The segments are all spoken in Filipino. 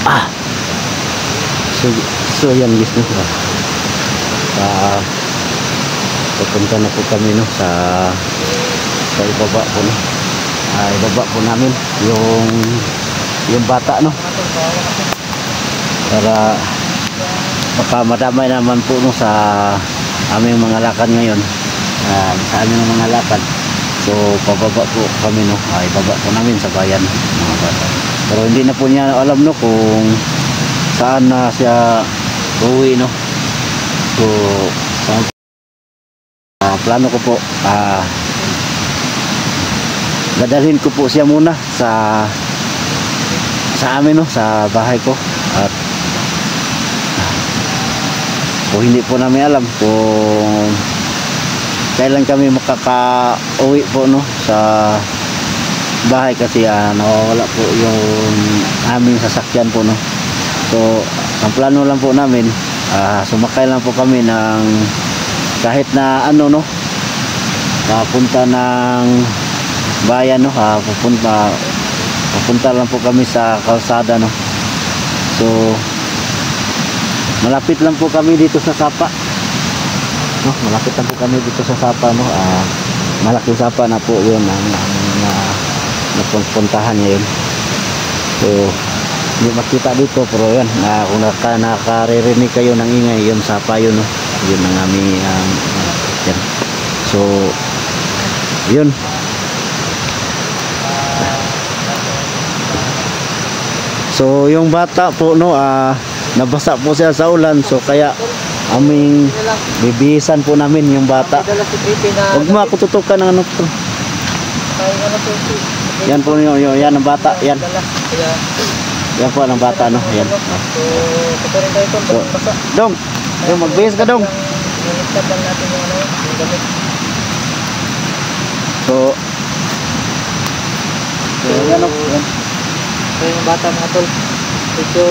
Ah, so, so yan guys, no? Pupunta na po kami, no, sa ibaba po, no. Ibaba po namin yung bata, no, para baka madamay naman po, no, sa aming mga lakad ngayon, sa aming mga lakad. So pababa po kami, no, ibaba po namin sa bayan, mga bata. Pero hindi na po niya alam, no, kung saan na siya uwi, no. So plano ko po, dadalhin ko po siya muna sa amin, no, sa bahay ko. At kung hindi po namin alam kung kailan kami makaka-uwi po, no, sa bahay, kasi nawawala po yung aming sasakyan po, no. So ang plano lang po namin, sumakay lang po kami ng kahit na ano, no, punta ng bayan, no, pupunta lang po kami sa kalsada, no. So malapit lang po kami dito sa Sapa, no, malapit lang po kami dito sa Sapa, no. Malaking Sapa na po yun ang napuntahan niya yun. So hindi makita dito, pero yan, kung nakaririnig kayo ng ingay, yun Sapa yun, no. Yun ang aming yan. So yun, so yung bata po, no, nabasa po siya sa ulan, so kaya aming bibihisan po namin yung bata. Huwag mo ako tutukan ng ano po. Yan po yan ang bata, yan. Yan po ang bata, no. Yan. So, Dong, yung magbihis ka, Dong. So yan, no. Yan. So yung bata, mga tol, ito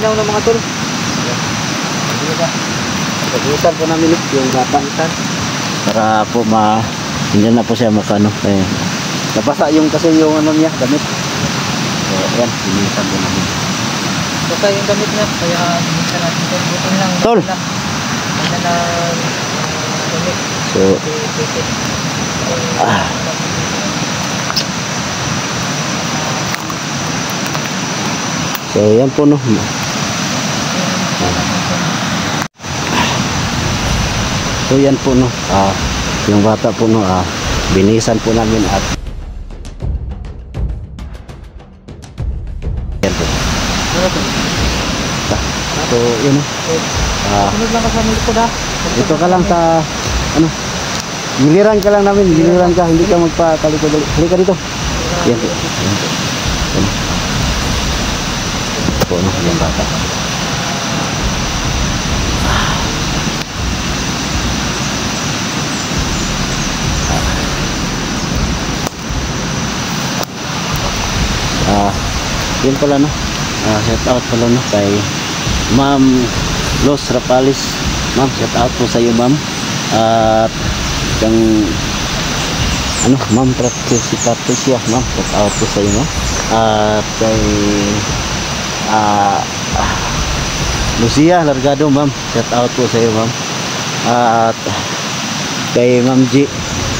inaw ng mga tol. Pag-usan po namin yung bata para po hindi na po siya makano, nabasa yung kasi yung ano niya, damit. So yan, pinisan po namin. Basta yung damit niya, kaya minsan natin butin lang. Tol! Ano na damit. So so yan po, no. So yan po, no, yung bata po, no, binisan po namin at yan po. So yun, no. Sunod lang ka sa likod, ha. Ito ka lang sa ano, giliran ka lang namin, giliran ka, hindi ka magpakalikod. Halika dito. Yan po. Yan po. Yan po, no, yung bata. Yun pala, no, shout out pala, no, kay Ma'am Los Rapalis. Ma'am, shout out po sa iyo, ma'am. At yung ano, Ma'am Patricia, ma'am, shout out po sa iyo, ma'am. At kay Lucia Largado, ma'am, shout out po sa iyo, ma'am. At kay Ma'am G,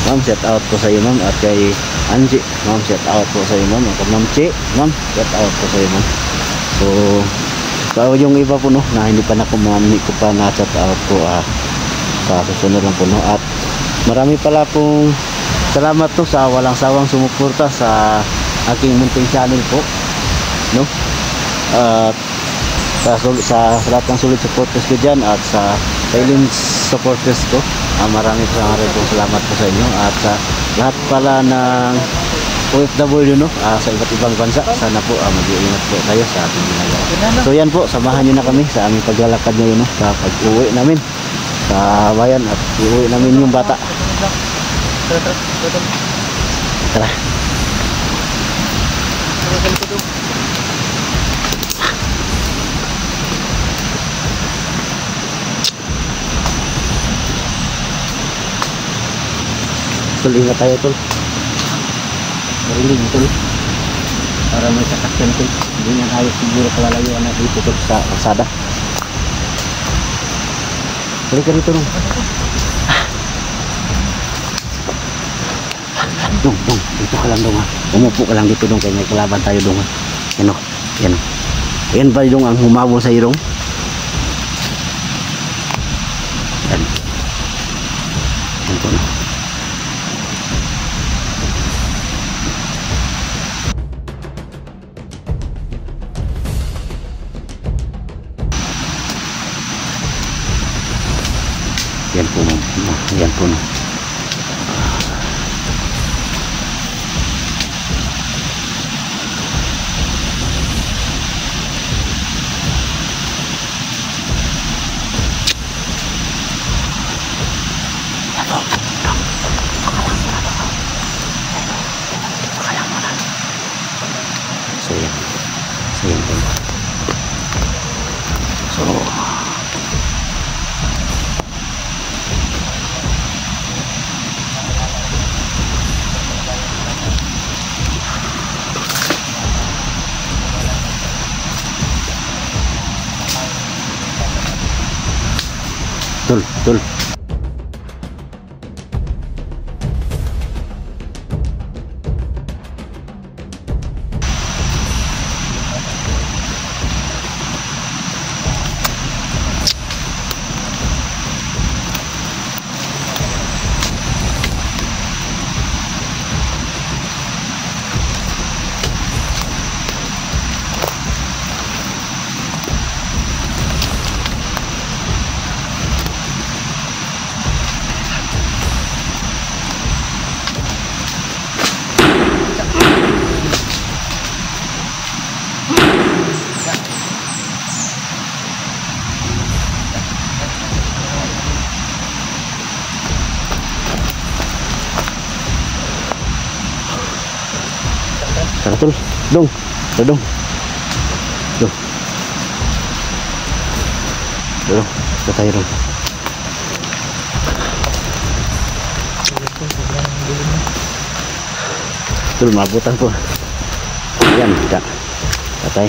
ma'am, shout out po sa iyo, ma'am. At kay Angie, ma'am, shout out po sa iyo, ma'am. At Ma'am Chi, ma'am, shout out po sa iyo, ma'am. So yung iba po, no, na hindi pa hindi ko pa na shout out po, sa susunod lang po, no. At marami pala pong salamat, no, sa walang sawang sumuporta sa aking munting channel po, no. At sa lahat ng solid supporters ko dyan at sa silent supporters ko, marami po salamat po sa inyo. At sa lahat pala ng OFW, no, sa iba't ibang bansa, sana po mag-iingat po tayo sa ating ginagawa. So yan po, samahan nyo na kami sa aming paglalakad ngayon, no, sa pag-uwi namin sa bayan at iuwi namin yung bata. Tara. Tol, ingat tayo, tol. Marinig, tol. para may sasakyan ko. Hindi niya ayos siguro palalayuan na dito sa kalsada. Balik ka dito nung. Dong, dito ka lang dong ha. Umupo ka lang dito dong kaya may kalaban tayo dong ha. Yan o, yan o. Yan ba dong ang humabo sa irong? Yan. Yan po na. Yan po na. Yan po na. Betul. Tara, dong, dong, tayo dong. Tul, mabutan po. Yan, tidak. Patay.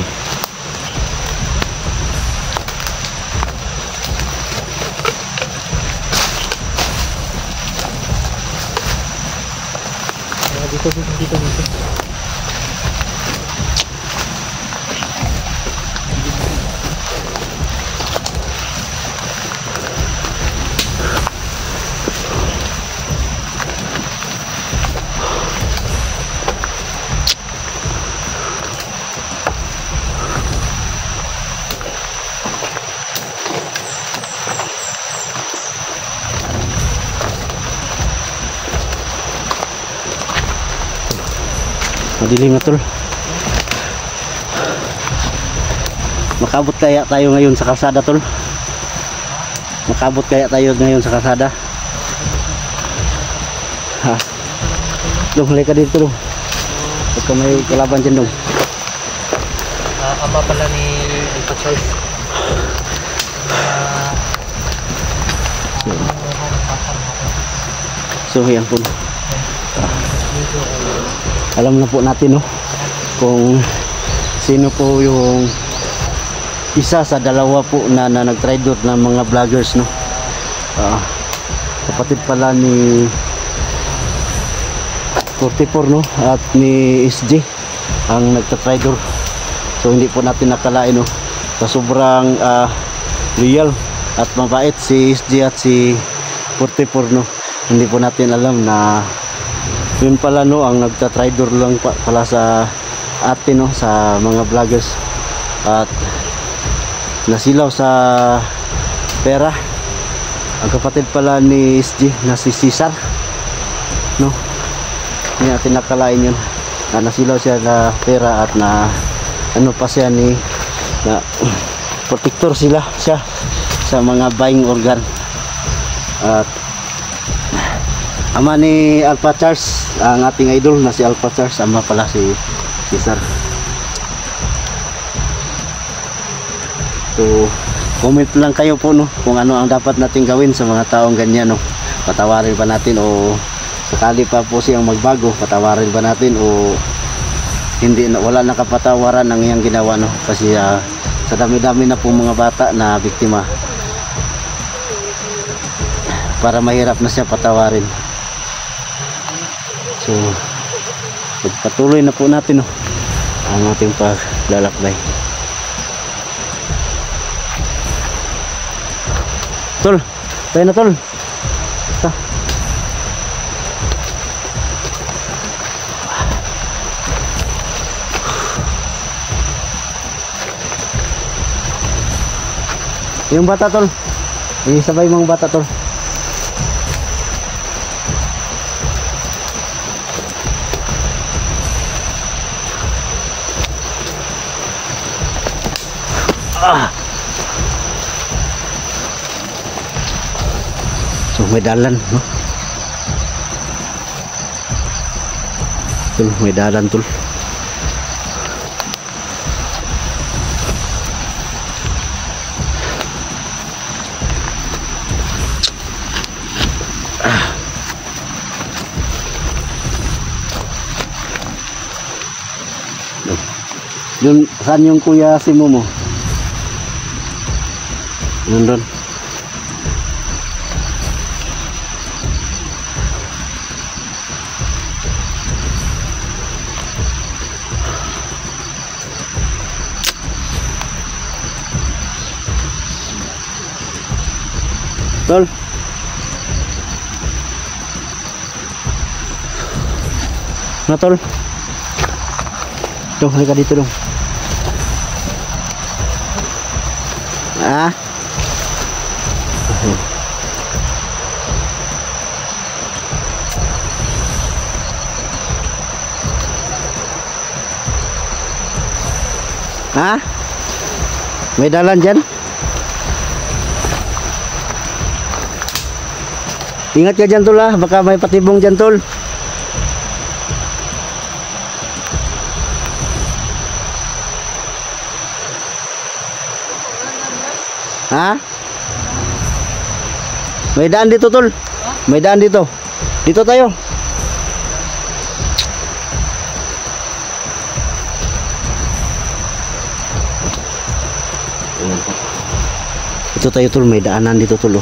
Dito. Madilim na tol. Makabot kaya tayo ngayon sa kalsada tol? Makabot kaya tayo ngayon sa kalsada? Ha? Dong, halika dito dong. Pagka may kalaban dyan dong. Ama pala ni Alpha Charles. So yan po. Alam na po natin no, kung sino po yung isa sa dalawa po na nag-traitor ng mga vloggers no. Kapatid pala ni 44 no at ni SG ang nagta-traitor. So hindi po natin nakalain no, sa sobrang real at mabait si SG at si 44 no. Hindi po natin alam na yun pala no ang nagta-traitor lang pala sa atin no, sa mga vloggers, at nasilaw sa pera ang kapatid pala ni SG na si Cesar no. Hindi natin nakalain yun na nasilaw siya na pera at na ano pa siya ni na protector siya sa mga buying organ. At ama ni Alpha Charles, ang ating idol na si Alpha Charles, ama pala si Cesar. So, comment lang kayo po no, kung ano ang dapat natin gawin sa mga taong ganyan no. Patawarin ba natin o sakali pa po siyang magbago, patawarin ba natin o hindi na, wala nakapatawaran ang iyang ginawa, no, kasi sa dami-dami na po mga bata na biktima, para mahirap na siya patawarin. So patuloy na po natin, no, ang ating paglalakbay. Tol, tayo na tol. Ta. Yung bata tol, sabay mga bata tol. So may dalan, no? Tol, may dalan tol. Yun, saan yung kuya si Momo? Nandun. Tol. Na tol. Dong, halika dito dong. Ah. Ha? May dalan dyan? Ingat ka dyan tol, baka may patibong dyan tol. Ha? May daan dito tol. May daan dito. Dito tayo. Ito tayo tol, may daanan dito tol.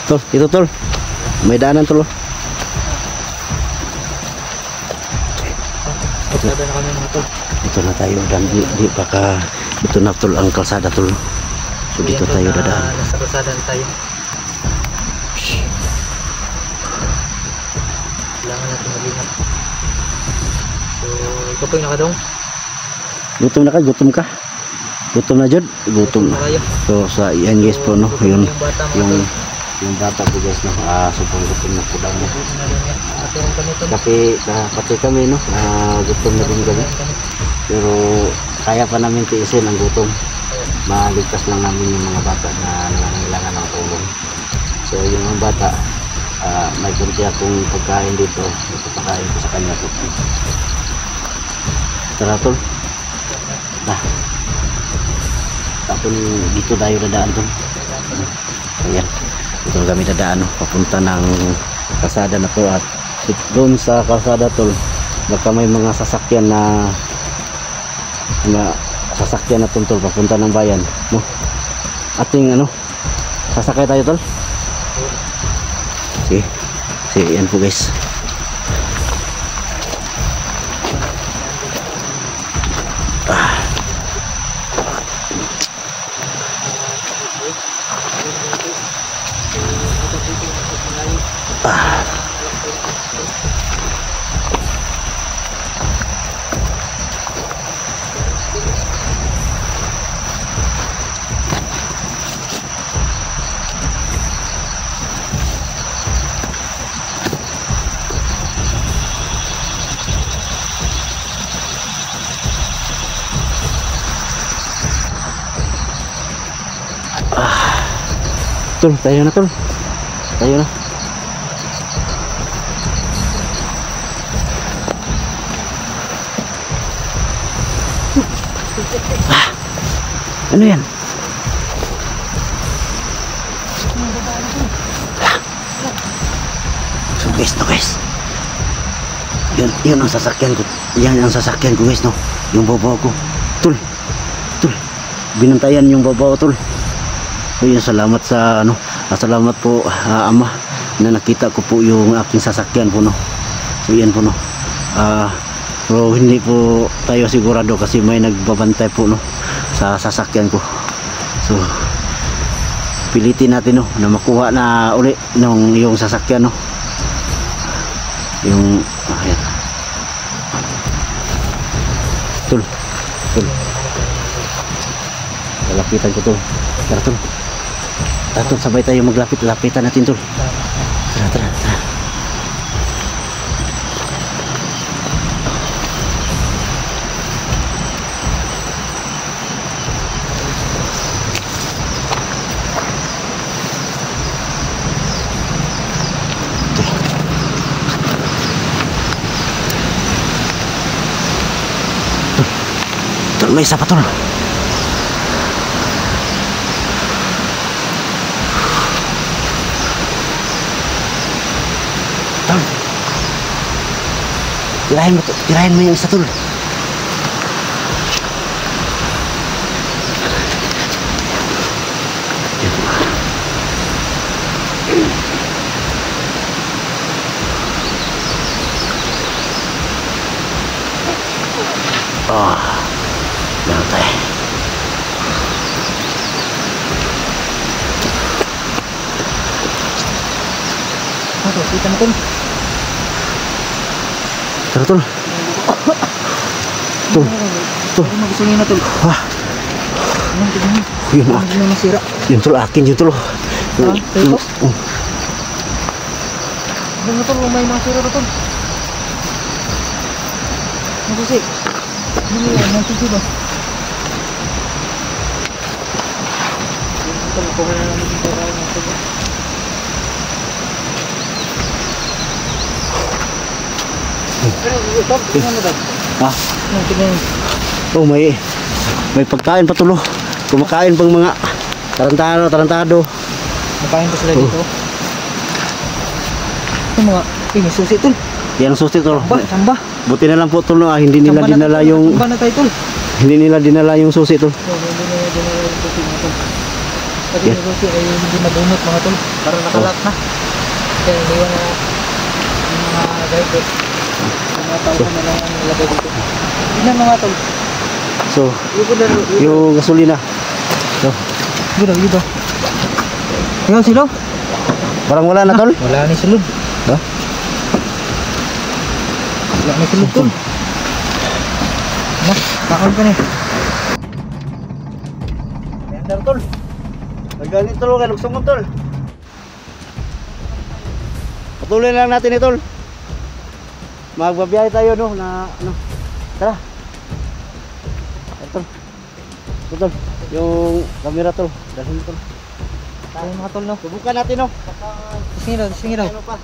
Tol, ito tol. May daanan tol. Kalsada na kami mga tol. Ito na tayo dan di baka ito na tol ang kalsada tol. So dito tayo dadaan. Nasa kalsada na tayo. Kailangan natin mag-ingat. So, ikaw po yung nakadong. Gutom na ka, gutom ka. Gutom na jud, gutom na. So sa yan guys po no, yun yung bata po guys no, sobrang gutom na po daw niya. Pati kami no, gutom na din kami. Pero kaya pa namin tiisin ang gutom. Maligtas lang namin yung mga bata na nangangailangan ng tulong. So yung mga bata, may kunti akong pagkain dito, ipapakain ko sa kanya po. Tara tol. Tapos dito tayo dadaan tol. Ayan. Ito kami dadaan, no? Papunta ng kalsada na to, at doon sa kalsada tol, baka may mga sasakyan na tol papunta ng bayan, no? Ating sasakay tayo tol. Sige, yan po guys. Tol, tayo na tol. Tayo na. Ano yan? So guys, no guys. Yun ang sasakyan ko. Yan ang sasakyan ko guys, no. Yung babaw ko. Tol. Tol. Binantayan yung babaw, tol. So yun, salamat sa ano. Salamat po ama na nakita ko po yung aking sasakyan po, no. So yan po, no. Pero hindi po tayo sigurado kasi may nagbabantay po, no, sa sasakyan ko. So pilitin natin, no, na makuha na uli yung sasakyan, no. Yung ayan. Tol. Lapitan ko, tol. Tara, tol. Tara, tol, sabay tayo maglapit. Lapitan natin, tol. Tara. Tol, may isa pa, tol. Tol. Tirahin mo yung isa, tol. Meron tayo. Kita mo, tol. Tara, tol. Tol. Ano magustuhin na, tol? Wah. Anong tignan mo? Yun, Ano na masira? yun, tol. Akin yun, tol. Ito? Ano na, tol? May masira na, tol. Magusi. Ano yan? Magusi ba? Ito, makuha na namin yung pera natin. Ano, tignan mo, tol? Ha? Ano, tignan mo? Oh, may pagkain pa, tol. Kumakain pang mga tarantado. Nakain pa sila dito. Ito mga, may susi, tol. Yan ang susi, tol. Samba. Buti na lang po, tol, no, hindi nila dinala yung Samba na tayo, tol. hindi nila dinala yung susi, tol. So, hindi na dinala yung susi, mga tol. Kasi Yeah. yung susi ay hindi nabunot, mga tol. Parang nakalat na. Kaya iniwan na yung mga driver. Yung mga tao na lang ang nilagay dito. Tignan mga tol. So, yung gasolina. So, Yuda. Tingnan sila. parang wala na, tol. Wala ni sulod. Ha? Wala ni sulod, tol. Mas, kaon ka na eh. Ayan, tol. Nagganit, tol. Luksong mo, tol. Patuloy lang natin ito, tol. Magbabiyahe tayo, no, na ano. Tara. Tol. Tol. Yung camera, tol. Dalhin, tol. Tayo mga tol, no? Subukan natin, no. Tingin daw. Ano pa?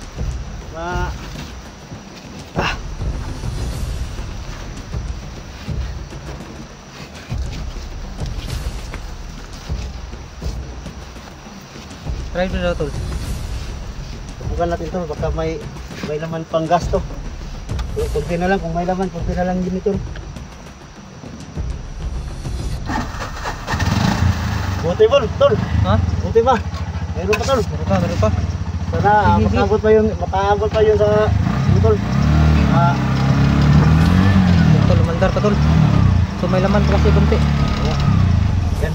Try mo daw, tol. Subukan natin, tol. Baka may laman pang gasto. Kunti na lang, kung may laman, kunti na lang din ito. Buti ba, tol? Ha? Buti ba? Meron pa, tol. Meron pa. Sana Sige. makaabot pa yun sa tol. Tol, mandar pa, tol. So may laman pa kasi bunti. Yan.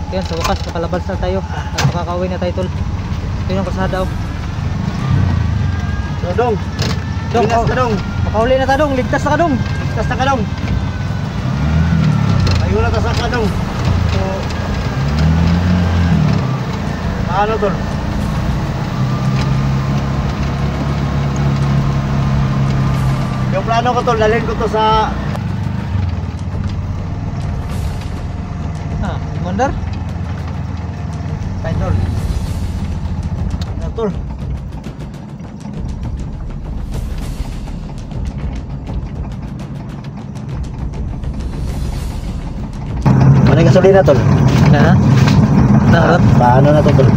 Yan, sa wakas, nakalabas na tayo. At makakauwi na tayo, tol. Ito yung kasada, oh. So, Dong. Dong, Linas ka, Dong. Makauli na ta, dong. Ligtas na ka, dong. Ligtas na ka, Dong. Tayo na ka, Dong. So, Paano, tol? Yung plano ko, tol, dalhin ko to sa... mandar. Tayo, tol. Ano, tol? Manay ka, gasolina tol. Ha? Naharap. Paano na to tol?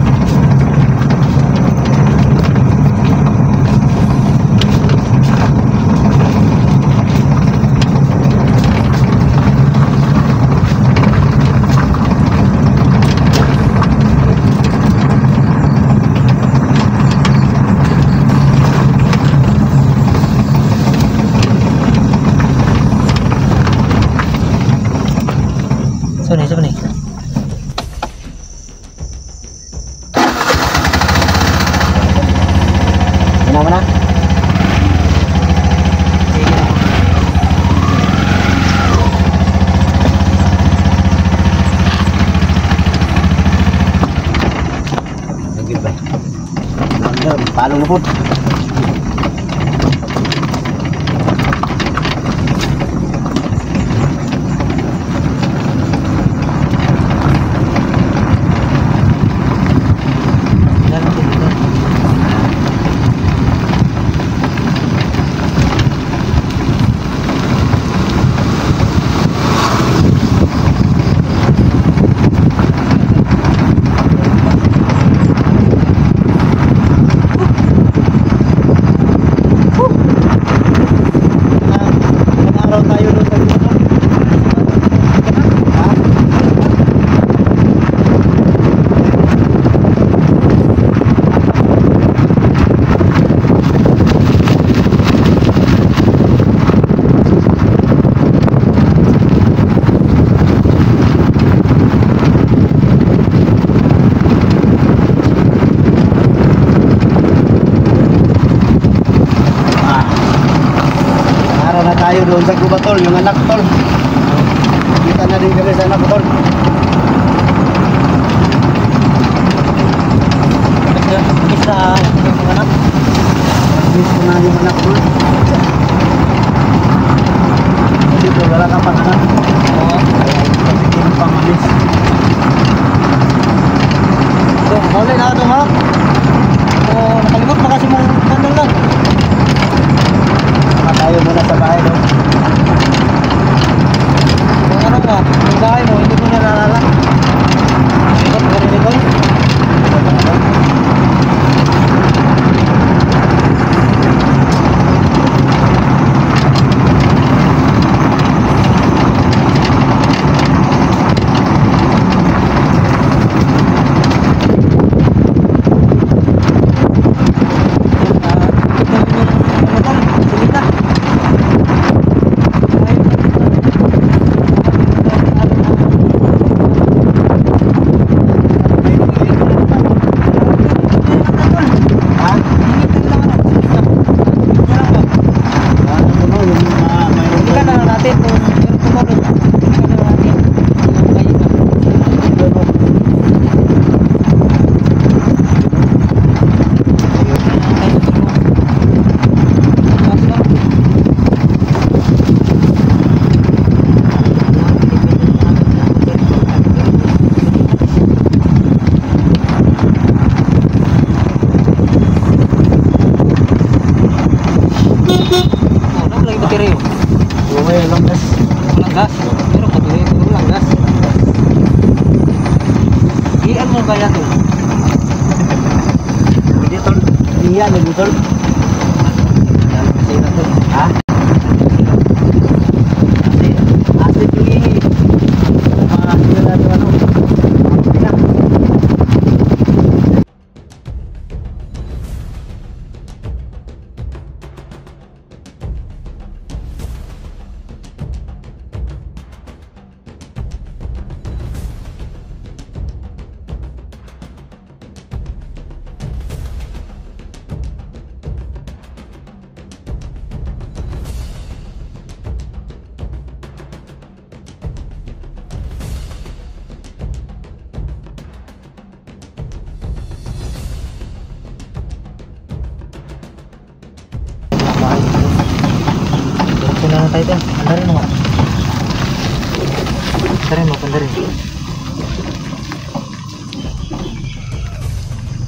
Siapa nih? Mana? Lagi ba? Palong na po. Tayo doon sa Cuba tol, yung anak tol. Kita na din kami sa anak tol. Bisa yung anak. Bisa na yung anak tol. Dito wala ka pang anak. Oo. Hindi pang alis. So, huli na ito ha. So, nakalimot na kasi mong bandal lang. Tayo muna sa bahay doon. Kung ano nga, yung bahay mo, hindi mo na nalala. Ikot, marinig ko. Langgas, pero patuloy ko langgas. Iyan mo kaya to? Hindi tol. Iya nih tol. Kasi na to. Ha? Asik ini. Mahal na ano. Sila na tayo dyan. Pandarin mo nga. Pandarin mo, pandarin.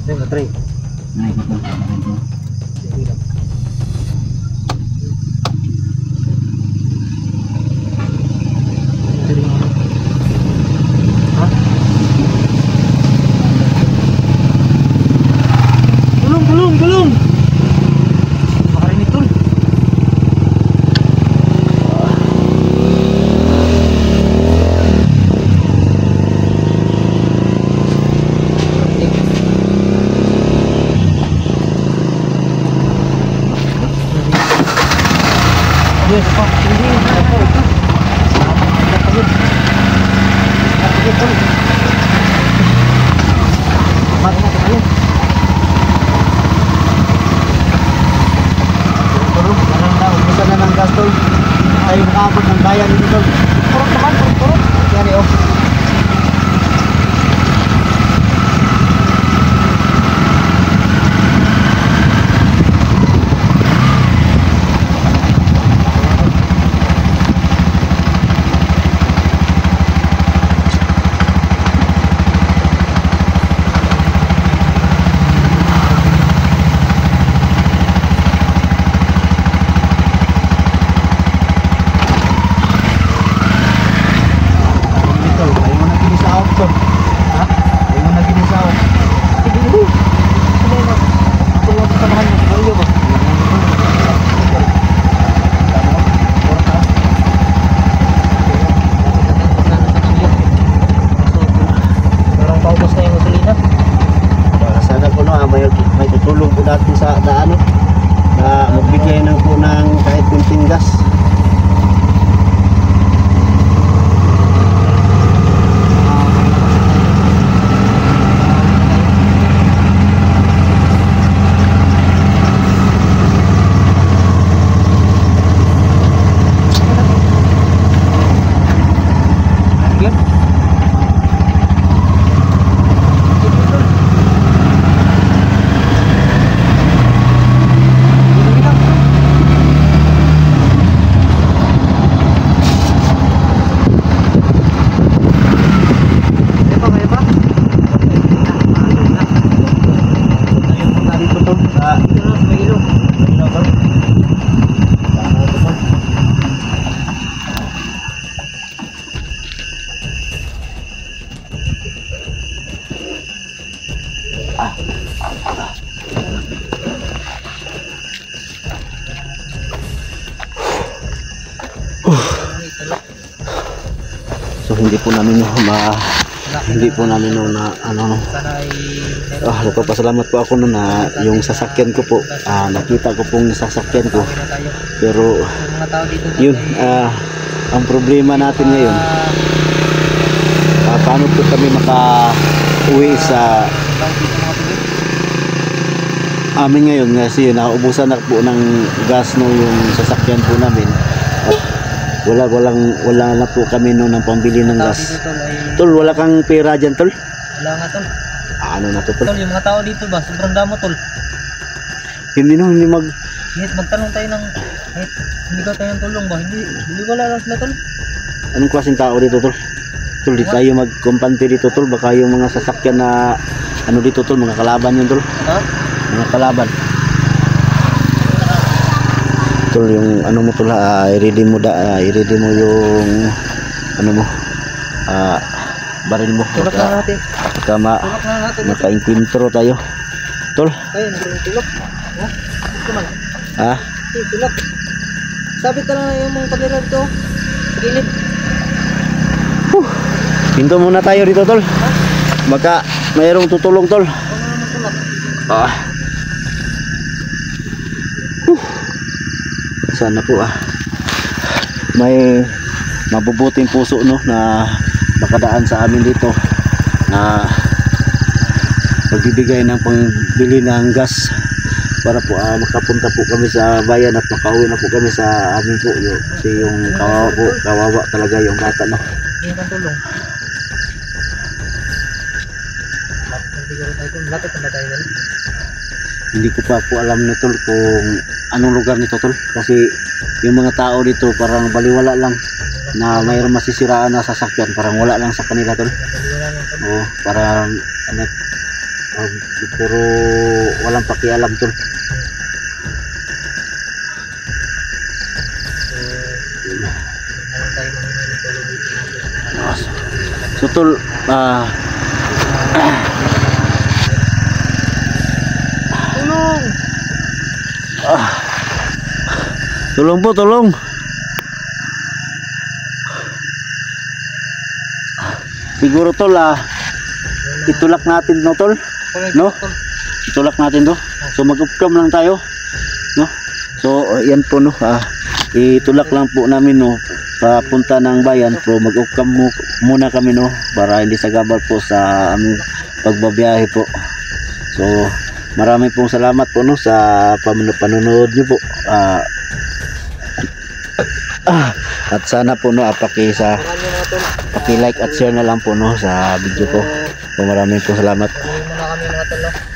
Pandarin mo, try. Nah, ito. Sige lang. Pandarin mo. Gulong! Makarinig tol. Yes, Pak. Ini apa itu? Mati na tayo. Turun, ganun na. Umisa na ng gas tol. Tayo makaabot ng bayan dito tol. Turun naman, turun. Kaya oh. May tutulong po dati sa daan na magbigay ng po ng kahit kunting gas. So hindi po namin na ano nagpapasalamat po ako no na yung sasakyan ko po nakita ko pong sasakyan ko, pero yun ang problema natin ngayon, paano po kami maka-uwi sa amin ngayon kasi naubusan na po ng gas no yung sasakyan po namin. Wala na po kami noon ng pambili ng gas. Tol, wala kang pera dyan tol? Wala nga tol. Ano na to tol? Tol, yung mga tao dito ba, sobrang damo tol. Hindi Magtanong tayo ng hindi ka tayo ng tulong ba? Hindi wala lang sila tol. Anong klaseng tao dito tol? Tol, di tayo magkumpante dito tol. Baka yung mga sasakyan na ano dito tol, mga kalaban yun tol. Ha? Mga kalaban. Tol, yung ano mo tol, i-ready mo yung ano mo, baril mo. Tulak na natin. Baka maka-enkwentro tayo tol. Tayo, tulak. Ha? Ito man. Ha? Tulak. Sabit ka lang yung mga kamera dito. Gilid. Hinto muna tayo dito tol. Baka mayroong tutulong tol. Sana po may mabubuting puso no na makadaan sa amin dito na magbibigay ng pangbili ng gas para po makapunta po kami sa bayan at makauwi na po kami sa amin po kasi yung kawawa talaga yung bata no. Yung tulong. Lapit na tayo dali. Hindi ko pa po alam nito kung anong lugar nito tol, kasi yung mga tao dito parang baliwala lang na mayroong masisiraan na sasakyan, parang wala lang sa kanila tol. Oo, parang ano, puro walang pakialam tol. So tol, tulong. Tulong po, tulong. Siguro tol, itulak natin no tol. No? Itulak natin to. So mag-upcam lang tayo. No? So yan po no. Itulak lang po namin no. Papunta ng bayan pero mag-upcam muna kami no. Para hindi sagabal po sa aming pagbabiyahe po. So maraming pong salamat po no sa panonood nyo po. At sana po no paki-like at share na lang po no sa video ko. So maraming po salamat. Muna kami mga tol, no?